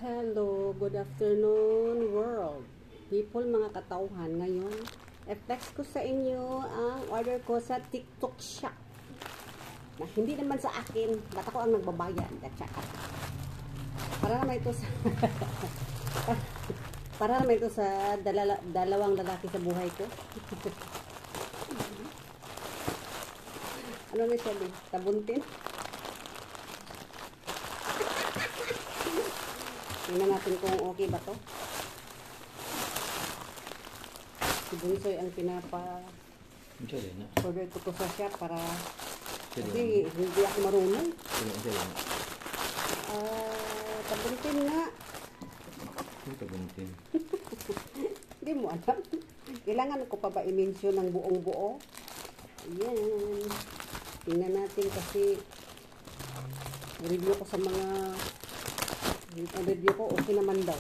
Hello, good afternoon world. People, mga katauhan, ngayon, i-flex ko sa inyo ang order ko sa TikTok shop. Na hindi naman sa akin, ba't ako ang nagbabayad? Para naman ito sa para naman ito sa dalawang lalaki sa buhay ko. Ano na siya, tabuntin? Tingnan natin kung okay ba to. Si Bunsoy ang order ko to sa shop para kasi hindi ako marunong. Tabuntin nga. Tabuntin. Hindi mo alam. Kailangan ko pa ba i-mention ng buong buo? Ayan. Tingnan natin kasi review ko sa mga review ko, okay naman daw.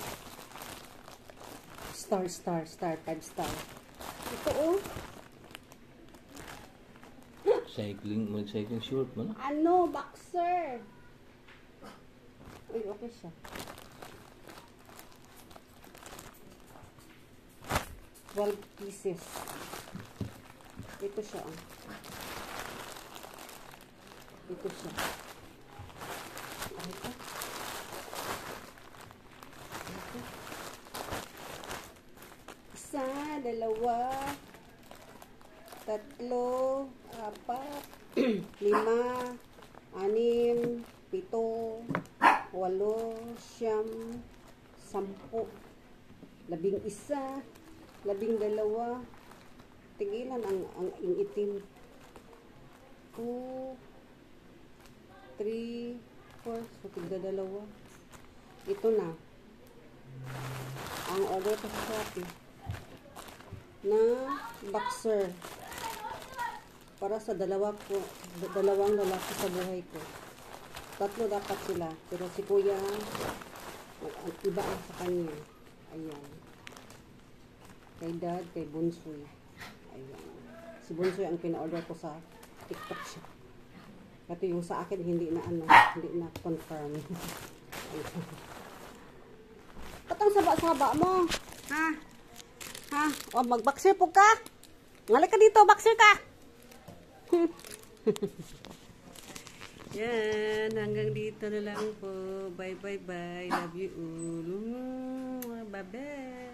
Star, 5 star. Ito Cycling short mo na? Ano, boxer. Uy, okay siya. 12 pieces. Ito siya, Ito siya. Ito. Isa, dalawa, tatlo, apat, 5, 6, 7, 8, 9, 10, 11, 12, tigilan ang itim. 2, 3, 4, so tigda-dalawa. Ito na ang order ko sa Shopee na boxer para sa dalawang lalaki sa buhay ko. 3 dapat sila, pero si kuya iba ang sa kanya. Ayan, kay dad, kay Bunsoy. Ayan, si Bunsoy ang pina-order ko sa TikTok shop. Kasi yung sa akin hindi na confirm. Patang saba-saba mo. Ha? O, mag-boxer po ka? Ngalay ka dito, boxer ka. Yan, hanggang dito na lang po. Bye. Love you all. Bye-bye.